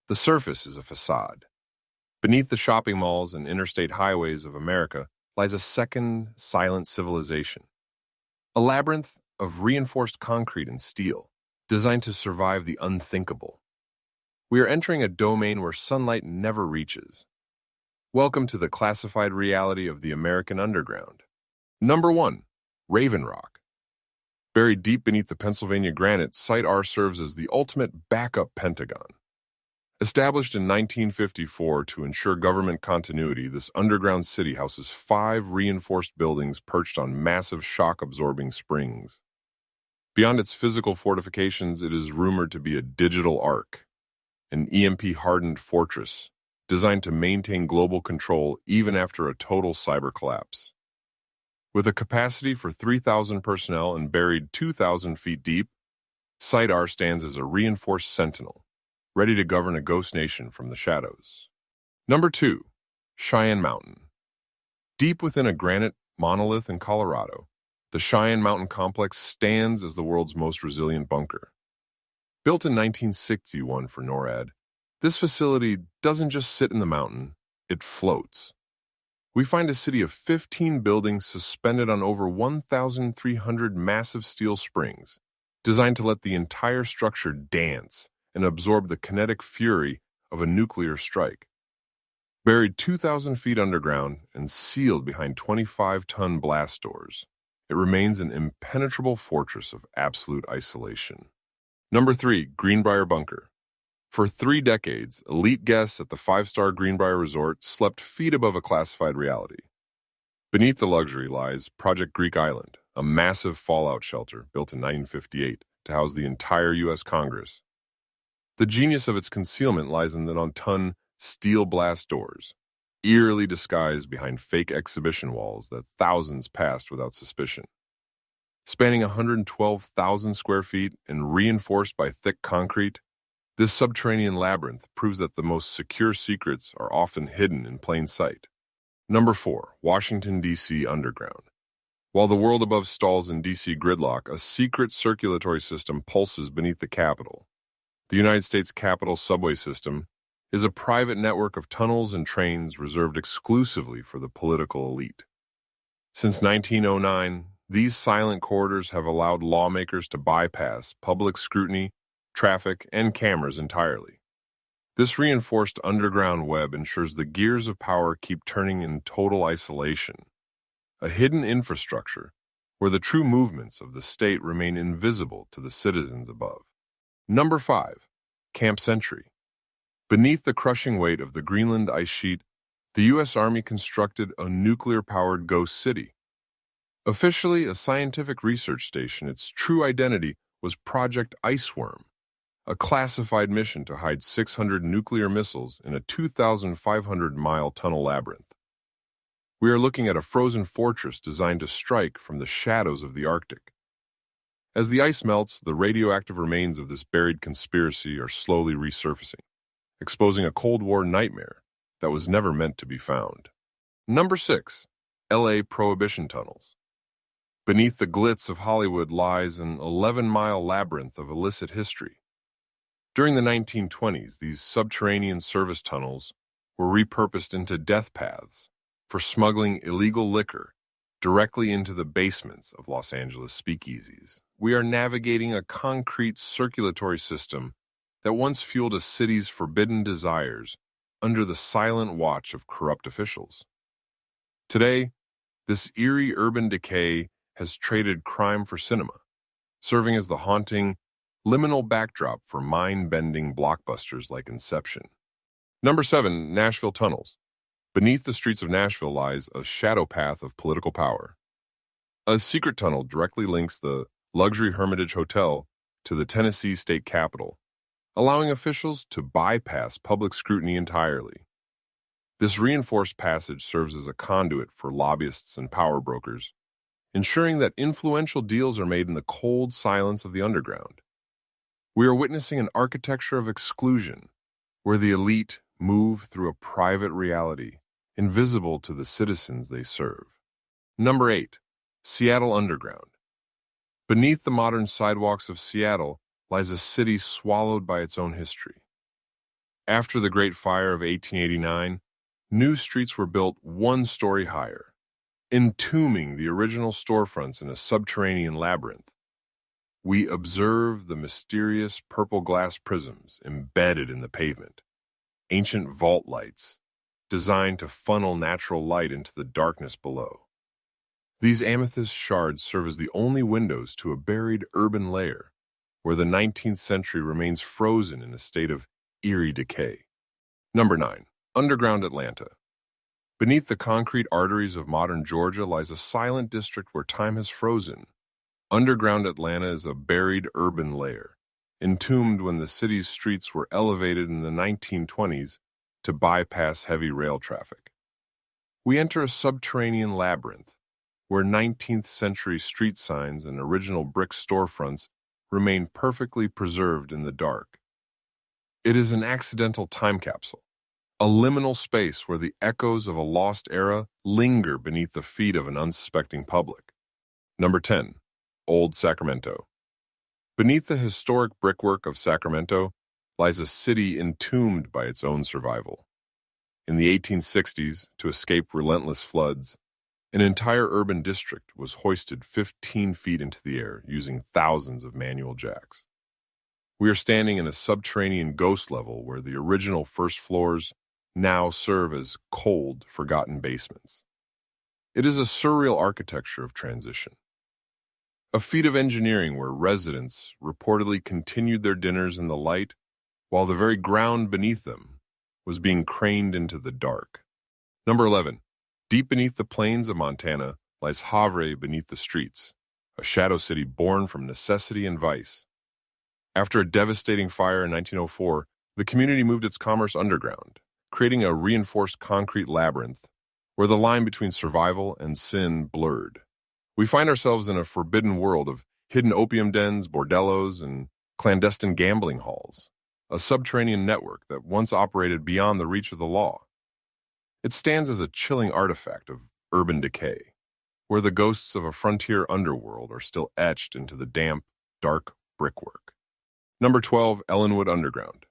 The surface is a facade. Beneath the shopping malls and interstate highways of America lies a second silent civilization, a labyrinth of reinforced concrete and steel, designed to survive the unthinkable. We are entering a domain where sunlight never reaches. Welcome to the classified reality of the American underground. Number 1. Raven Rock. Buried deep beneath the Pennsylvania granite, Site R serves as the ultimate backup Pentagon. Established in 1954 to ensure government continuity, this underground city houses 5 reinforced buildings perched on massive shock-absorbing springs. Beyond its physical fortifications, it is rumored to be a digital ark, an EMP-hardened fortress designed to maintain global control even after a total cyber collapse. With a capacity for 3,000 personnel and buried 2,000 feet deep, Site R stands as a reinforced sentinel, ready to govern a ghost nation from the shadows. Number 2. Cheyenne Mountain. Deep within a granite monolith in Colorado, the Cheyenne Mountain Complex stands as the world's most resilient bunker. Built in 1961 for NORAD, this facility doesn't just sit in the mountain, it floats. We find a city of 15 buildings suspended on over 1,300 massive steel springs, designed to let the entire structure dance and absorb the kinetic fury of a nuclear strike. Buried 2,000 feet underground and sealed behind 25-ton blast doors, it remains an impenetrable fortress of absolute isolation. Number 3. Greenbrier Bunker. For 3 decades, elite guests at the 5-star Greenbrier Resort slept feet above a classified reality. Beneath the luxury lies Project Greek Island, a massive fallout shelter built in 1958 to house the entire U.S. Congress. The genius of its concealment lies in the non-ton steel blast doors, eerily disguised behind fake exhibition walls that thousands passed without suspicion. Spanning 112,000 square feet and reinforced by thick concrete, this subterranean labyrinth proves that the most secure secrets are often hidden in plain sight. Number 4. Washington, D.C. Underground. While the world above stalls in D.C. gridlock, a secret circulatory system pulses beneath the Capitol. The United States Capitol subway system is a private network of tunnels and trains reserved exclusively for the political elite. Since 1909, these silent corridors have allowed lawmakers to bypass public scrutiny, traffic, and cameras entirely. This reinforced underground web ensures the gears of power keep turning in total isolation, a hidden infrastructure where the true movements of the state remain invisible to the citizens above. Number 5. Camp Century. Beneath the crushing weight of the Greenland ice sheet, the U.S. Army constructed a nuclear-powered ghost city. Officially a scientific research station, its true identity was Project Iceworm, a classified mission to hide 600 nuclear missiles in a 2,500-mile tunnel labyrinth. We are looking at a frozen fortress designed to strike from the shadows of the Arctic. As the ice melts, the radioactive remains of this buried conspiracy are slowly resurfacing, exposing a Cold War nightmare that was never meant to be found. Number 6. L.A. Prohibition Tunnels. Beneath the glitz of Hollywood lies an 11-mile labyrinth of illicit history. During the 1920s, these subterranean service tunnels were repurposed into death paths for smuggling illegal liquor directly into the basements of Los Angeles speakeasies. We are navigating a concrete circulatory system that once fueled a city's forbidden desires under the silent watch of corrupt officials. Today, this eerie urban decay has traded crime for cinema, serving as the haunting, liminal backdrop for mind-bending blockbusters like Inception. Number 7. Nashville Tunnels. Beneath the streets of Nashville lies a shadow path of political power. A secret tunnel directly links the luxury Hermitage Hotel to the Tennessee state capitol, allowing officials to bypass public scrutiny entirely. This reinforced passage serves as a conduit for lobbyists and power brokers, ensuring that influential deals are made in the cold silence of the underground. We are witnessing an architecture of exclusion, where the elite move through a private reality, invisible to the citizens they serve. Number 8. Seattle Underground. Beneath the modern sidewalks of Seattle lies a city swallowed by its own history. After the Great Fire of 1889, new streets were built one story higher, entombing the original storefronts in a subterranean labyrinth. We observe the mysterious purple glass prisms embedded in the pavement, ancient vault lights designed to funnel natural light into the darkness below. These amethyst shards serve as the only windows to a buried urban layer where the 19th century remains frozen in a state of eerie decay. Number 9. Underground Atlanta. Beneath the concrete arteries of modern Georgia lies a silent district where time has frozen. Underground Atlanta is a buried urban layer, entombed when the city's streets were elevated in the 1920s to bypass heavy rail traffic. We enter a subterranean labyrinth where 19th century street signs and original brick storefronts remain perfectly preserved in the dark. It is an accidental time capsule, a liminal space where the echoes of a lost era linger beneath the feet of an unsuspecting public. Number 10. Old Sacramento. Beneath the historic brickwork of Sacramento lies a city entombed by its own survival. In the 1860s, to escape relentless floods, an entire urban district was hoisted 15 feet into the air using thousands of manual jacks. We are standing in a subterranean ghost level where the original first floors now serve as cold, forgotten basements. It is a surreal architecture of transition, a feat of engineering where residents reportedly continued their dinners in the light while the very ground beneath them was being craned into the dark. Number 11. Deep beneath the plains of Montana lies Havre beneath the streets, a shadow city born from necessity and vice. After a devastating fire in 1904, the community moved its commerce underground, creating a reinforced concrete labyrinth where the line between survival and sin blurred. We find ourselves in a forbidden world of hidden opium dens, bordellos, and clandestine gambling halls, a subterranean network that once operated beyond the reach of the law. It stands as a chilling artifact of urban decay, where the ghosts of a frontier underworld are still etched into the damp, dark brickwork. Number 12. Ellenwood Underground.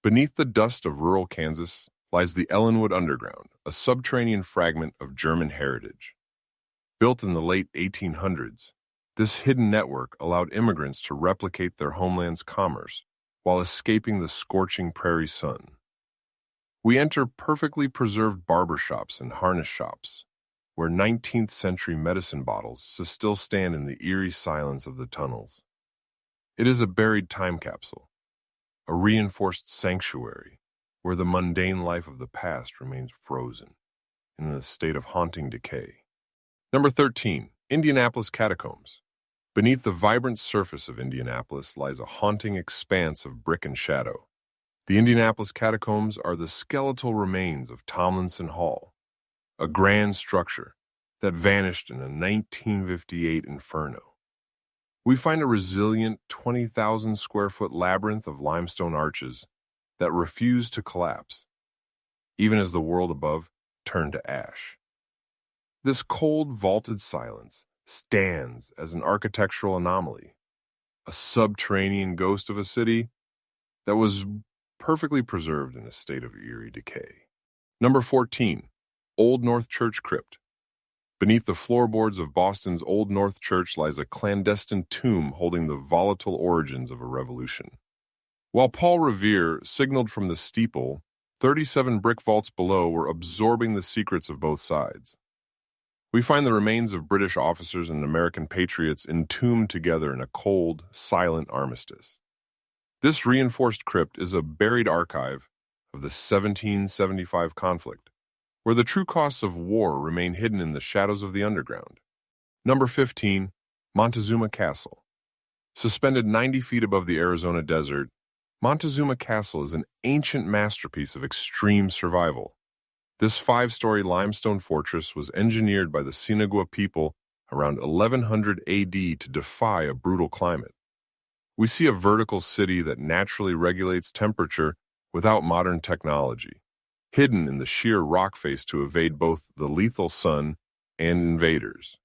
Beneath the dust of rural Kansas lies the Ellenwood Underground, a subterranean fragment of German heritage. Built in the late 1800s, this hidden network allowed immigrants to replicate their homeland's commerce while escaping the scorching prairie sun. We enter perfectly preserved barbershops and harness shops, where 19th century medicine bottles still stand in the eerie silence of the tunnels. It is a buried time capsule, a reinforced sanctuary where the mundane life of the past remains frozen in a state of haunting decay. Number 13. Indianapolis Catacombs. Beneath the vibrant surface of Indianapolis lies a haunting expanse of brick and shadow. The Indianapolis Catacombs are the skeletal remains of Tomlinson Hall, a grand structure that vanished in a 1958 inferno. We find a resilient 20,000 square foot labyrinth of limestone arches that refuse to collapse, even as the world above turned to ash. This cold, vaulted silence stands as an architectural anomaly, a subterranean ghost of a city that was perfectly preserved in a state of eerie decay. Number 14. Old North Church Crypt. Beneath the floorboards of Boston's Old North Church lies a clandestine tomb holding the volatile origins of a revolution. While Paul Revere signaled from the steeple, 37 brick vaults below were absorbing the secrets of both sides. We find the remains of British officers and American patriots entombed together in a cold, silent armistice. This reinforced crypt is a buried archive of the 1775 conflict, where the true costs of war remain hidden in the shadows of the underground. Number 15. Montezuma Castle. Suspended 90 feet above the Arizona desert, Montezuma Castle is an ancient masterpiece of extreme survival. This 5-story limestone fortress was engineered by the Sinagua people around 1100 AD to defy a brutal climate. We see a vertical city that naturally regulates temperature without modern technology, hidden in the sheer rock face to evade both the lethal sun and invaders.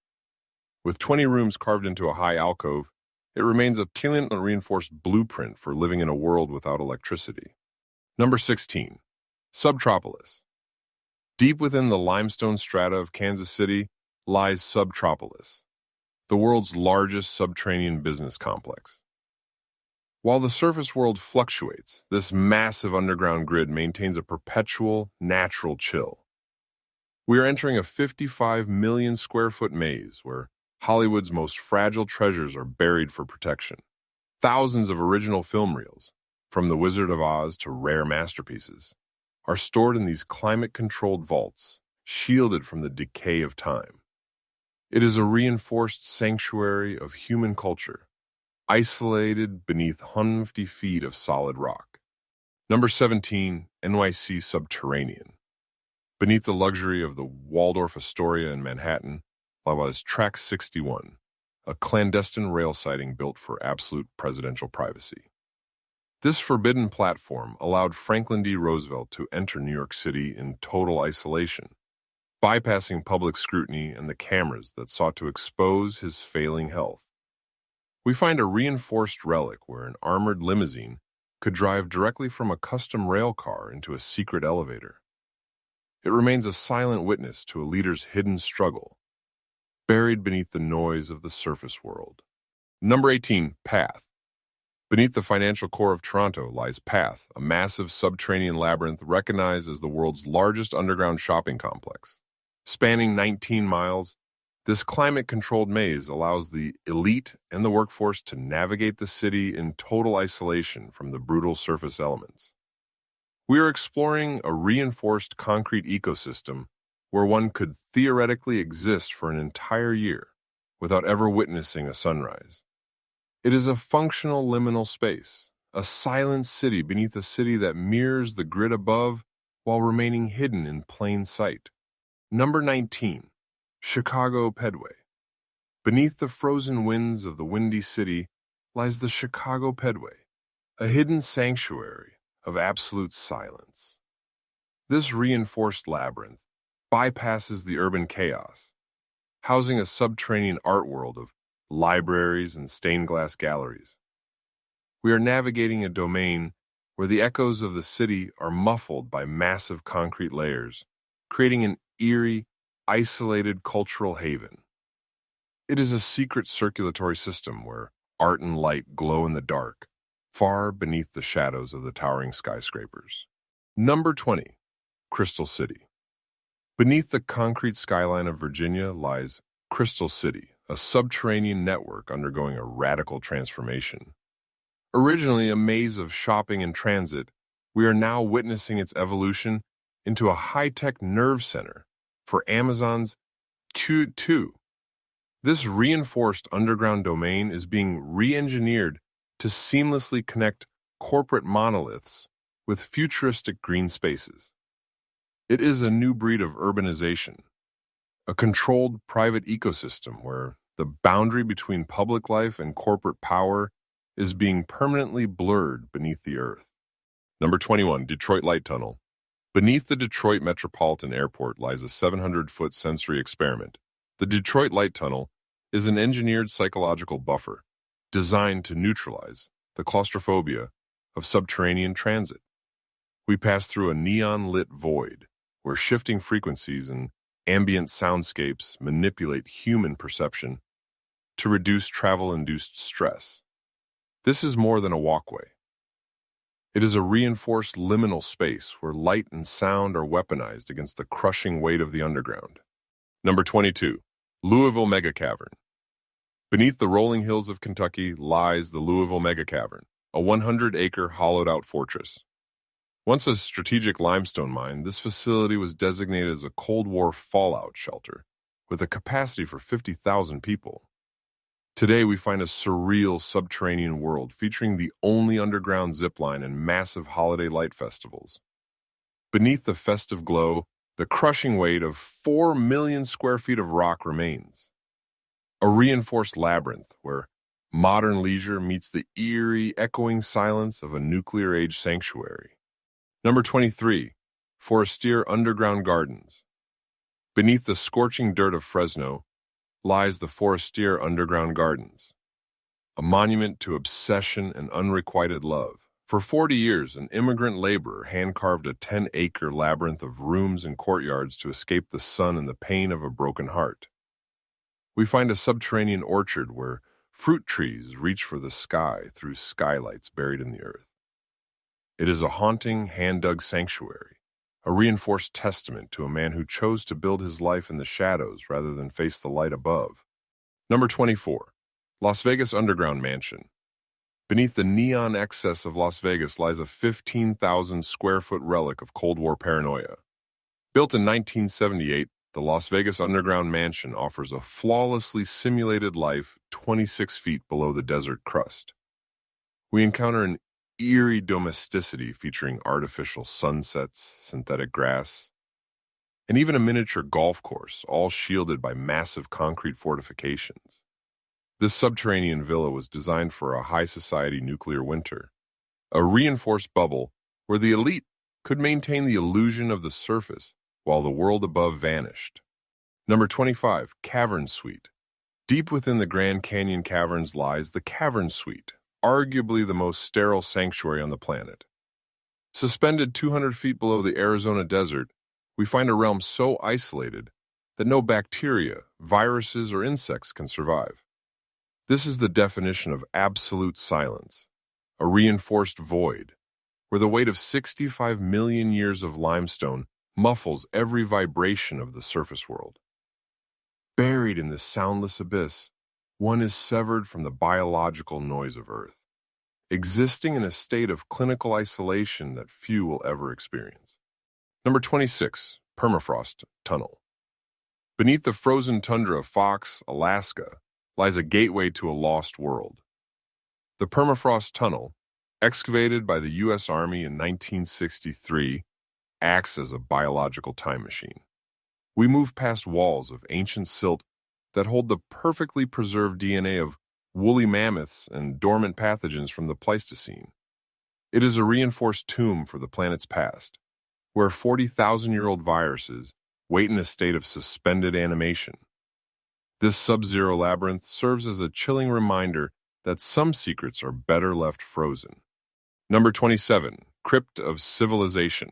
With 20 rooms carved into a high alcove, it remains a reinforced blueprint for living in a world without electricity. Number 16. Subtropolis. Deep within the limestone strata of Kansas City lies Subtropolis, the world's largest subterranean business complex. While the surface world fluctuates, this massive underground grid maintains a perpetual, natural chill. We are entering a 55 million square foot maze where Hollywood's most fragile treasures are buried for protection. Thousands of original film reels, from The Wizard of Oz to rare masterpieces, are stored in these climate-controlled vaults, shielded from the decay of time. It is a reinforced sanctuary of human culture, isolated beneath 150 feet of solid rock. Number 17, NYC Subterranean. Beneath the luxury of the Waldorf Astoria in Manhattan lies Track 61, a clandestine rail siding built for absolute presidential privacy. This forbidden platform allowed Franklin D. Roosevelt to enter New York City in total isolation, bypassing public scrutiny and the cameras that sought to expose his failing health. We find a reinforced relic where an armored limousine could drive directly from a custom rail car into a secret elevator. It remains a silent witness to a leader's hidden struggle, buried beneath the noise of the surface world. Number 18, Path. Beneath the financial core of Toronto lies Path, a massive subterranean labyrinth recognized as the world's largest underground shopping complex. Spanning 19 miles, this climate-controlled maze allows the elite and the workforce to navigate the city in total isolation from the brutal surface elements. We are exploring a reinforced concrete ecosystem where one could theoretically exist for an entire year without ever witnessing a sunrise. It is a functional liminal space, a silent city beneath a city that mirrors the grid above while remaining hidden in plain sight. Number 19. Chicago Pedway. Beneath the frozen winds of the Windy City lies the Chicago Pedway, a hidden sanctuary of absolute silence. This reinforced labyrinth bypasses the urban chaos, housing a subterranean art world of libraries and stained glass galleries. We are navigating a domain where the echoes of the city are muffled by massive concrete layers, creating an eerie, isolated cultural haven. It is a secret circulatory system where art and light glow in the dark, far beneath the shadows of the towering skyscrapers. Number 20, Crystal City. Beneath the concrete skyline of Virginia lies Crystal City, a subterranean network undergoing a radical transformation. Originally a maze of shopping and transit, we are now witnessing its evolution into a high-tech nerve center for Amazon's Q2. This reinforced underground domain is being re-engineered to seamlessly connect corporate monoliths with futuristic green spaces. It is a new breed of urbanization, a controlled private ecosystem where the boundary between public life and corporate power is being permanently blurred beneath the earth. Number 21, Detroit Light Tunnel. Beneath the Detroit Metropolitan Airport lies a 700-foot sensory experiment. The Detroit Light Tunnel is an engineered psychological buffer designed to neutralize the claustrophobia of subterranean transit. We pass through a neon-lit void where shifting frequencies and ambient soundscapes manipulate human perception to reduce travel-induced stress. This is more than a walkway. It is a reinforced liminal space where light and sound are weaponized against the crushing weight of the underground. Number 22, Louisville Mega Cavern. Beneath the rolling hills of Kentucky lies the Louisville Mega Cavern, a 100-acre hollowed-out fortress. Once a strategic limestone mine, this facility was designated as a Cold War fallout shelter with a capacity for 50,000 people. Today, we find a surreal subterranean world featuring the only underground zipline and massive holiday light festivals. Beneath the festive glow, the crushing weight of 4 million square feet of rock remains. A reinforced labyrinth where modern leisure meets the eerie, echoing silence of a nuclear-age sanctuary. Number 23, Forestier Underground Gardens. Beneath the scorching dirt of Fresno lies the Forestier Underground Gardens, a monument to obsession and unrequited love. For 40 years, an immigrant laborer hand-carved a 10-acre labyrinth of rooms and courtyards to escape the sun and the pain of a broken heart. We find a subterranean orchard where fruit trees reach for the sky through skylights buried in the earth. It is a haunting, hand-dug sanctuary, a reinforced testament to a man who chose to build his life in the shadows rather than face the light above. Number 24. Las Vegas Underground Mansion. Beneath the neon excess of Las Vegas lies a 15,000-square-foot relic of Cold War paranoia. Built in 1978, the Las Vegas Underground Mansion offers a flawlessly simulated life 26 feet below the desert crust. We encounter an eerie domesticity featuring artificial sunsets, synthetic grass, and even a miniature golf course, all shielded by massive concrete fortifications. This subterranean villa was designed for a high society nuclear winter, a reinforced bubble where the elite could maintain the illusion of the surface while the world above vanished. Number 25, Cavern Suite. Deep within the Grand Canyon caverns lies the Cavern Suite, arguably the most sterile sanctuary on the planet. Suspended 200 feet below the Arizona desert, we find a realm so isolated that no bacteria, viruses, or insects can survive. This is the definition of absolute silence, a reinforced void, where the weight of 65 million years of limestone muffles every vibration of the surface world. Buried in this soundless abyss, one is severed from the biological noise of Earth, existing in a state of clinical isolation that few will ever experience. Number 26, Permafrost Tunnel. Beneath the frozen tundra of Fox, Alaska, lies a gateway to a lost world. The Permafrost Tunnel, excavated by the U.S. Army in 1963, acts as a biological time machine. We move past walls of ancient silt that hold the perfectly preserved DNA of woolly mammoths and dormant pathogens from the Pleistocene. It is a reinforced tomb for the planet's past, where 40,000-year-old viruses wait in a state of suspended animation. This sub-zero labyrinth serves as a chilling reminder that some secrets are better left frozen. Number 27, Crypt of Civilization.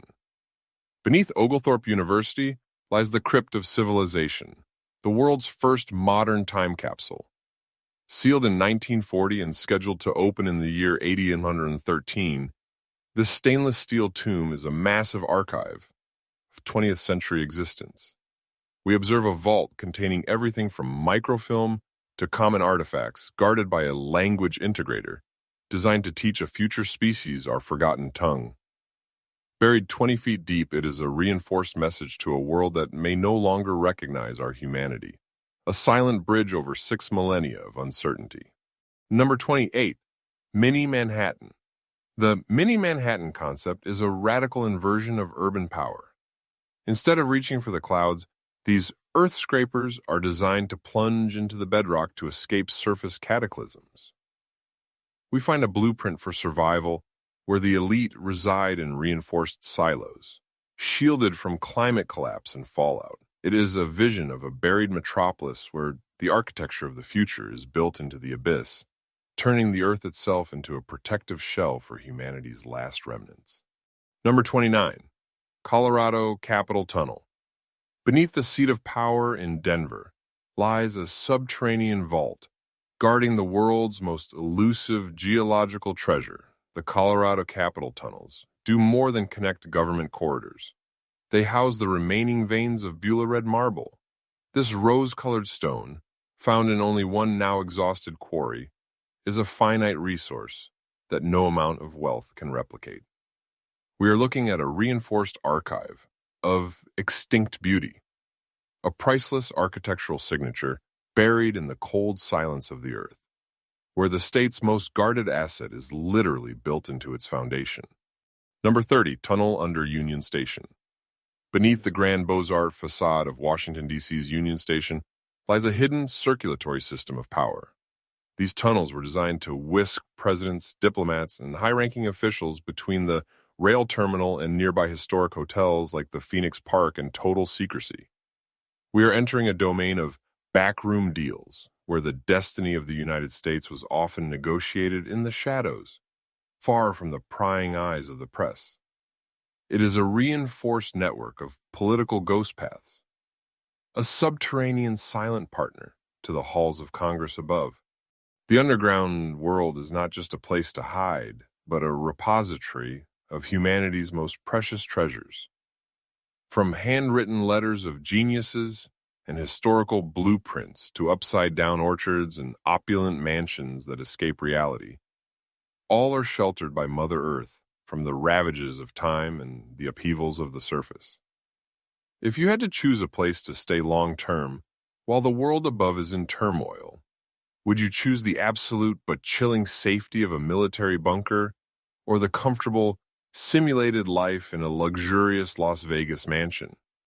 Beneath Oglethorpe University lies the Crypt of Civilization, the world's first modern time capsule. Sealed in 1940 and scheduled to open in the year 8113, this stainless steel tomb is a massive archive of 20th century existence. We observe a vault containing everything from microfilm to common artifacts, guarded by a language integrator, designed to teach a future species our forgotten tongue. Buried 20 feet deep, it is a reinforced message to a world that may no longer recognize our humanity, a silent bridge over 6 millennia of uncertainty. Number 28, Mini Manhattan. The Mini Manhattan concept is a radical inversion of urban power. Instead of reaching for the clouds, these earth scrapers are designed to plunge into the bedrock to escape surface cataclysms. We find a blueprint for survival where the elite reside in reinforced silos, shielded from climate collapse and fallout. It is a vision of a buried metropolis where the architecture of the future is built into the abyss, turning the earth itself into a protective shell for humanity's last remnants. Number 29, Colorado Capitol Tunnel. Beneath the seat of power in Denver lies a subterranean vault, guarding the world's most elusive geological treasure. The Colorado Capitol tunnels do more than connect government corridors. They house the remaining veins of Beulah red marble. This rose-colored stone, found in only one now exhausted quarry, is a finite resource that no amount of wealth can replicate. We are looking at a reinforced archive of extinct beauty, a priceless architectural signature buried in the cold silence of the earth, where the state's most guarded asset is literally built into its foundation. Number 30, Tunnel under Union Station. Beneath the grand Beaux-Arts facade of Washington, D.C.'s Union Station lies a hidden circulatory system of power. These tunnels were designed to whisk presidents, diplomats, and high-ranking officials between the rail terminal and nearby historic hotels like the Phoenix Park in total secrecy. We are entering a domain of backroom deals, where the destiny of the United States was often negotiated in the shadows. far from the prying eyes of the press. It is a reinforced network of political ghost paths, a subterranean silent partner to the halls of Congress above. The underground world is not just a place to hide, but a repository of humanity's most precious treasures. From handwritten letters of geniuses and historical blueprints to upside-down orchards and opulent mansions that escape reality, all are sheltered by Mother Earth from the ravages of time and the upheavals of the surface. If you had to choose a place to stay long-term while the world above is in turmoil, would you choose the absolute but chilling safety of a military bunker or the comfortable, simulated life in a luxurious Las Vegas mansion?